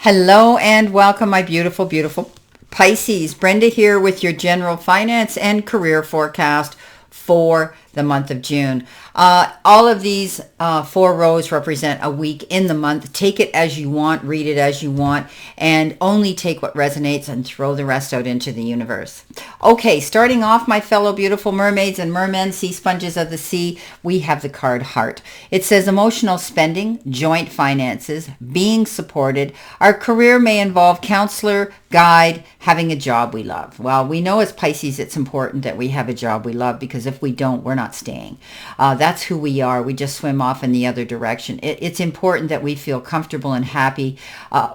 Hello and welcome, my beautiful, beautiful Pisces. Brenda here with your general finance and career forecast for the month of June. All of these four rows represent a week in the month. Take it as you want, read it as you want, and only take what resonates and throw the rest out into the universe. Okay, starting off, my fellow beautiful mermaids and mermen, sea sponges of the sea, we have the card Heart. It says emotional spending, joint finances, being supported. Our career may involve counselor, guide, having a job we love. Well, we know as Pisces it's important that we have a job we love, because if we don't, we're not staying. That's who we are. We just swim off in the other direction. It's important that we feel comfortable and happy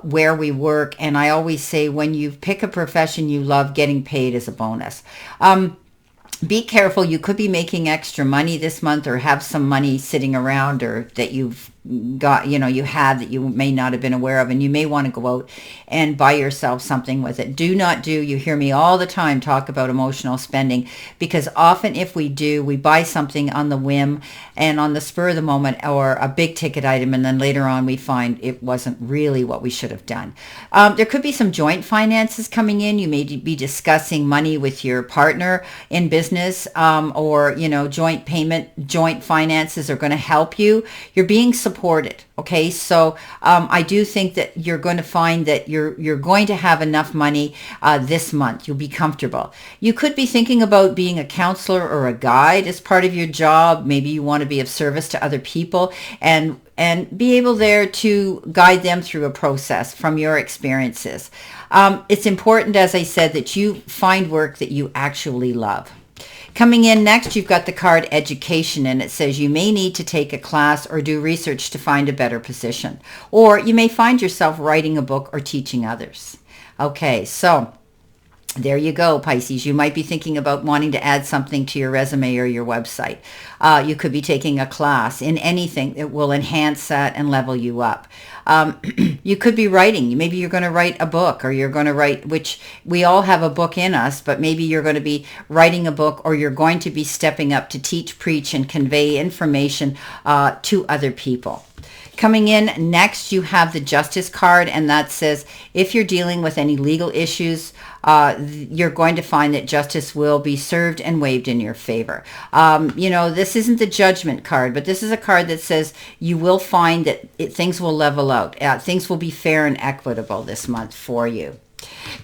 where we work. And I always say, when you pick a profession you love, getting paid is a bonus. Be careful. You could be making extra money this month, or have some money sitting around, or that you've got, you have that you may not have been aware of, and you may want to go out and buy yourself something with it. Do not do, you hear me all the time talk about emotional spending, because often if we do, we buy something on the whim and on the spur of the moment, or a big ticket item, and then later on we find it wasn't really what we should have done. There could be some joint finances coming in. You may be discussing money with your partner in business, or joint payment, joint finances are going to help you. You're being supported. Okay, so I do think that you're going to find that you're going to have enough money this month. You'll be comfortable. You could be thinking about being a counselor or a guide as part of your job. Maybe you want to be of service to other people and be able there to guide them through a process from your experiences. It's important, as I said, that you find work that you actually love. Coming in next, you've got the card Education, and it says you may need to take a class or do research to find a better position, or you may find yourself writing a book or teaching others. Okay, so there you go, Pisces. You might be thinking about wanting to add something to your resume or your website. You could be taking a class in anything that will enhance that and level you up. You could be writing. Maybe you're going to write a book, or you're going to write, which we all have a book in us, but maybe you're going to be writing a book, or you're going to be stepping up to teach, preach, and convey information to other people. Coming in next, you have the Justice card, and that says if you're dealing with any legal issues, you're going to find that justice will be served and waived in your favor. This isn't the Judgment card, but this is a card that says you will find that things will level out. Things will be fair and equitable this month for you.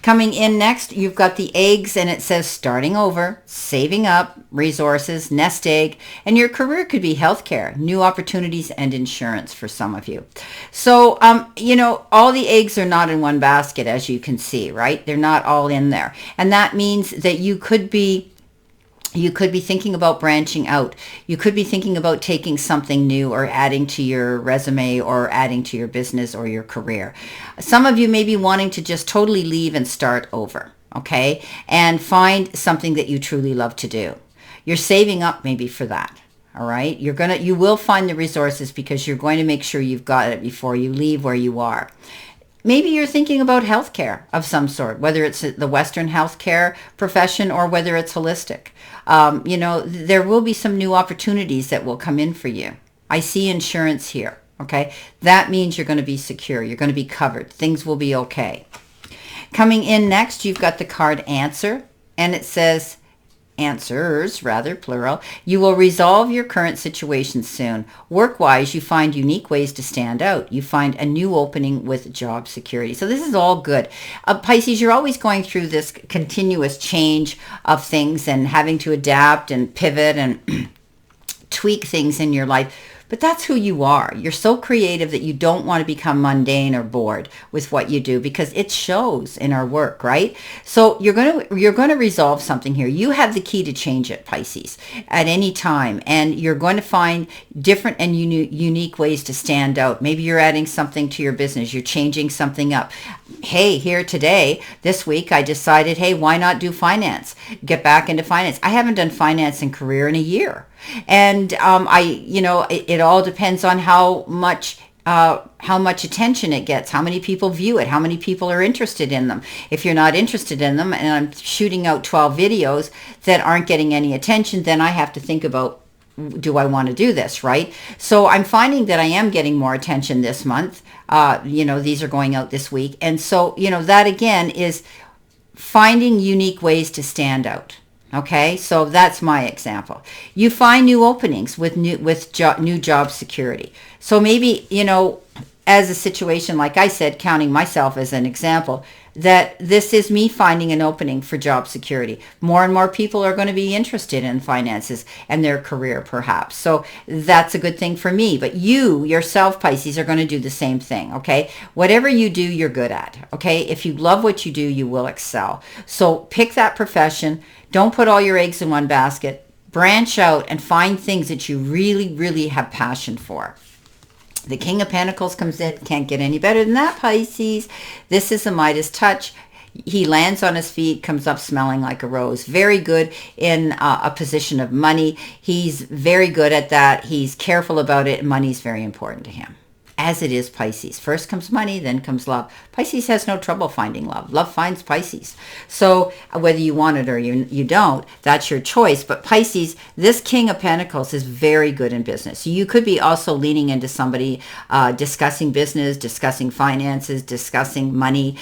Coming in next, you've got the eggs, and it says starting over, saving up, resources, nest egg, and your career could be healthcare, new opportunities, and insurance for some of you. So, all the eggs are not in one basket, as you can see, right? They're not all in there. And that means that you could be thinking about branching out. You could be thinking about taking something new, or adding to your resume, or adding to your business or your career. Some of you may be wanting to just totally leave and start over, okay? And find something that you truly love to do. You're saving up maybe for that. All right. You will find the resources, because you're going to make sure you've got it before you leave where you are. Maybe you're thinking about healthcare of some sort, whether it's the Western healthcare profession or whether it's holistic. There will be some new opportunities that will come in for you. I see insurance here. Okay. That means you're going to be secure. You're going to be covered. Things will be okay. Coming in next, you've got the card Answer, and it says, answers, rather, plural. You will resolve your current situation soon. Work-wise, you find unique ways to stand out. You find a new opening with job security. So this is all good. Pisces, you're always going through this continuous change of things and having to adapt and pivot and tweak things in your life. But that's who you are. You're so creative that you don't want to become mundane or bored with what you do, because it shows in our work, right? So you're going to resolve something here. You have the key to change it, Pisces, at any time, and you're going to find different and unique ways to stand out. Maybe you're adding something to your business. You're changing something up. Hey, here today, this week, I decided, hey, why not do finance? Get back into finance. I haven't done finance and career in a year. And it all depends on how much attention it gets, how many people view it, how many people are interested in them. If you're not interested in them, and I'm shooting out 12 videos that aren't getting any attention, then I have to think about do I want to do this, right? So I'm finding that I am getting more attention this month. These are going out this week. And so, that again is finding unique ways to stand out. Okay, so that's my example. You find new openings with new job security. So maybe, as a situation, like I said, counting myself as an example, that this is me finding an opening for job security. More and more people are going to be interested in finances and their career, perhaps. So that's a good thing for me. But you, yourself, Pisces, are going to do the same thing, okay? Whatever you do, you're good at, okay? If you love what you do, you will excel. So pick that profession. Don't put all your eggs in one basket. Branch out and find things that you really, really have passion for. The King of Pentacles comes in. Can't get any better than that, Pisces. This is a Midas touch. He lands on his feet, comes up smelling like a rose. Very good in a position of money. He's very good at that. He's careful about it. Money's very important to him. As it is Pisces. First comes money, then comes love. Pisces has no trouble finding love. Love finds Pisces. So whether you want it or you don't, that's your choice. But Pisces, this King of Pentacles is very good in business. You could be also leaning into somebody discussing business, discussing finances, discussing money,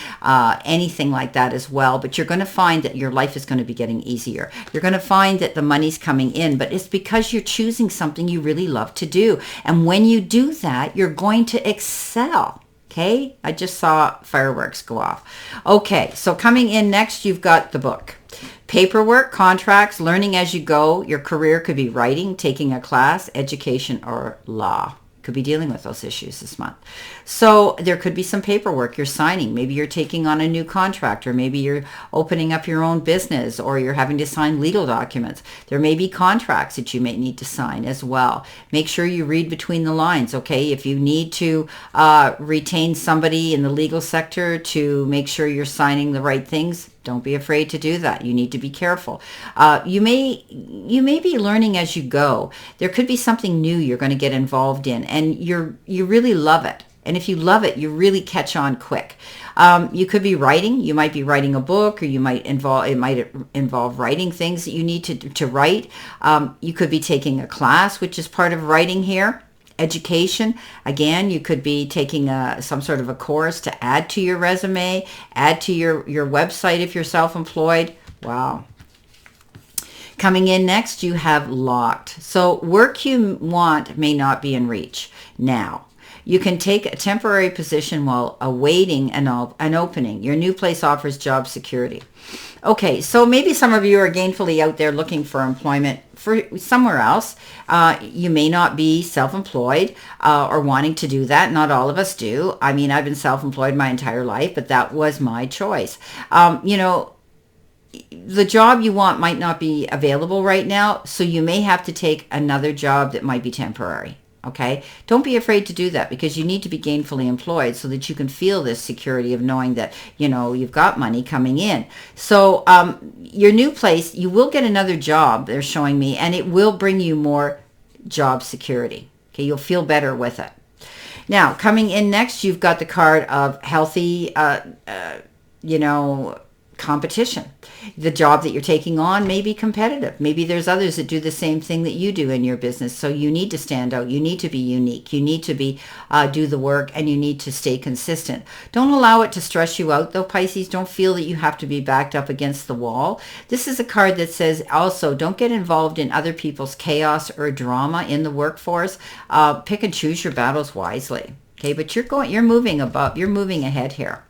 anything like that as well. But you're going to find that your life is going to be getting easier. You're going to find that the money's coming in, but it's because you're choosing something you really love to do. And when you do that, you're going to excel. Okay, I just saw fireworks go off. Okay, so coming in next, you've got the book. Paperwork, contracts, learning as you go. Your career could be writing, taking a class, education, or law. Could be dealing with those issues this month. So there could be some paperwork you're signing. Maybe you're taking on a new contract, or maybe you're opening up your own business, or you're having to sign legal documents. There may be contracts that you may need to sign as well. Make sure you read between the lines, okay? If you need to retain somebody in the legal sector to make sure you're signing the right things, don't be afraid to do that. You need to be careful. You may be learning as you go. There could be something new you're going to get involved in, and you really love it. And if you love it, you really catch on quick. You could be writing. You might be writing a book, or it might involve writing things that you need to write. You could be taking a class, which is part of writing here. Education, again, you could be taking some sort of a course to add to your resume, add to your website if you're self-employed. Wow. Coming in next, you have locked. So work you want may not be in reach now. You can take a temporary position while awaiting an opening. Your new place offers job security. Okay, so maybe some of you are gainfully out there looking for employment for somewhere else. You may not be self-employed or wanting to do that. Not all of us do. I mean, I've been self-employed my entire life, but that was my choice. The job you want might not be available right now, so you may have to take another job that might be temporary. Okay, don't be afraid to do that, because you need to be gainfully employed so that you can feel this security of knowing that, you've got money coming in. So your new place, you will get another job, they're showing me, and it will bring you more job security. Okay, you'll feel better with it. Now, coming in next, you've got the card of healthy, competition. The job that you're taking on may be competitive. Maybe there's others that do the same thing that you do in your business. So you need to stand out. You need to be unique. You need to do the work, and you need to stay consistent. Don't allow it to stress you out, though, Pisces. Don't feel that you have to be backed up against the wall. This is a card that says also don't get involved in other people's chaos or drama in the workforce. Pick and choose your battles wisely. Okay, but you're moving ahead here.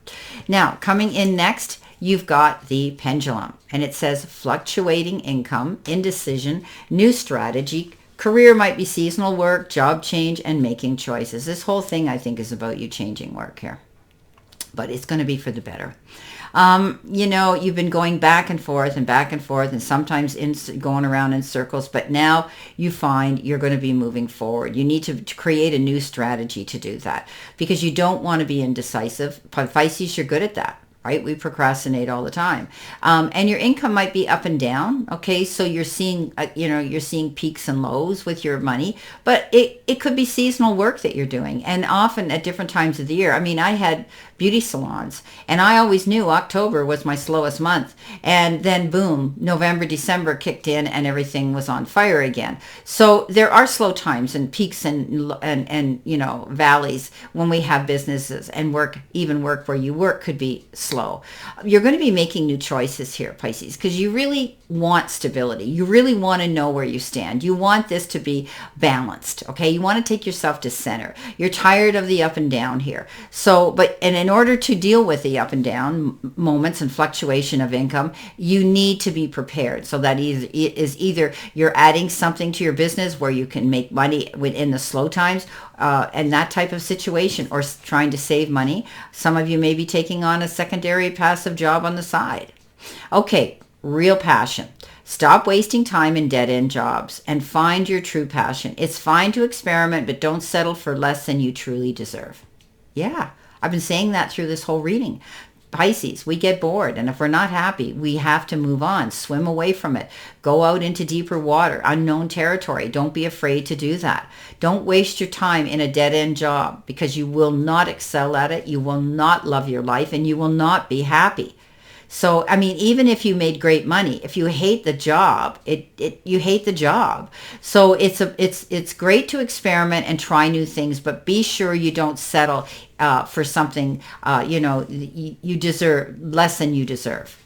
Now, coming in next, you've got the pendulum, and it says fluctuating income, indecision, new strategy. Career might be seasonal work, job change, and making choices. This whole thing, I think, is about you changing work here, but it's going to be for the better. You've been going back and forth, and sometimes going around in circles, but now you find you're going to be moving forward. You need to create a new strategy to do that, because you don't want to be indecisive. Pisces, you're good at that. Right? We procrastinate all the time. And your income might be up and down. Okay. So you're seeing peaks and lows with your money, but it could be seasonal work that you're doing, and often at different times of the year. I mean, I had beauty salons. And I always knew October was my slowest month. And then boom, November, December kicked in and everything was on fire again. So there are slow times and peaks and valleys when we have businesses, and work where you work could be slow. You're going to be making new choices here, Pisces, because you really want stability. You really want to know where you stand. You want this to be balanced, okay? You want to take yourself to center. You're tired of the up and down here. And in order to deal with the up and down moments and fluctuation of income, you need to be prepared. So that either you're adding something to your business where you can make money within the slow times, and that type of situation, or trying to save money. Some of you may be taking on a secondary passive job on the side. Okay, real passion. Stop wasting time in dead-end jobs and find your true passion. It's fine to experiment, but don't settle for less than you truly deserve. Yeah, I've been saying that through this whole reading. Pisces, we get bored, and if we're not happy, we have to move on, swim away from it, go out into deeper water, unknown territory. Don't be afraid to do that. Don't waste your time in a dead-end job, because you will not excel at it, you will not love your life, and you will not be happy. So, I mean, even if you made great money, if you hate the job, you hate the job. So it's great to experiment and try new things, but be sure you don't settle for something, you deserve less than you deserve.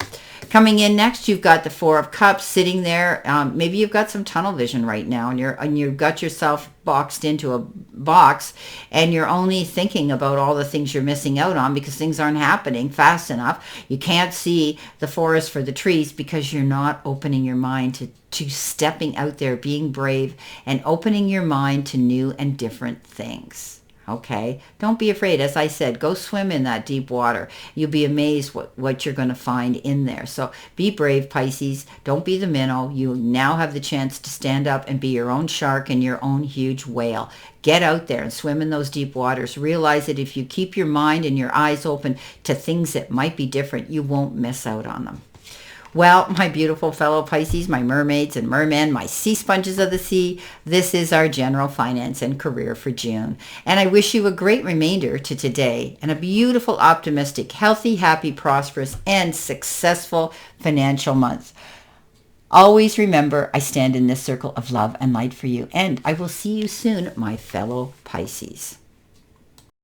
Coming in next, you've got the Four of Cups sitting there. Maybe you've got some tunnel vision right now, and you've got yourself boxed into a box, and you're only thinking about all the things you're missing out on because things aren't happening fast enough. You can't see the forest for the trees because you're not opening your mind to stepping out there, being brave, and opening your mind to new and different things. Okay, don't be afraid. As I said, go swim in that deep water. You'll be amazed what you're going to find in there. So be brave, Pisces. Don't be the minnow. You now have the chance to stand up and be your own shark and your own huge whale. Get out there and swim in those deep waters. Realize that if you keep your mind and your eyes open to things that might be different, you won't miss out on them. Well, my beautiful fellow Pisces, my mermaids and mermen, my sea sponges of the sea, this is our general finance and career for June. And I wish you a great remainder to today and a beautiful, optimistic, healthy, happy, prosperous, and successful financial month. Always remember, I stand in this circle of love and light for you. And I will see you soon, my fellow Pisces.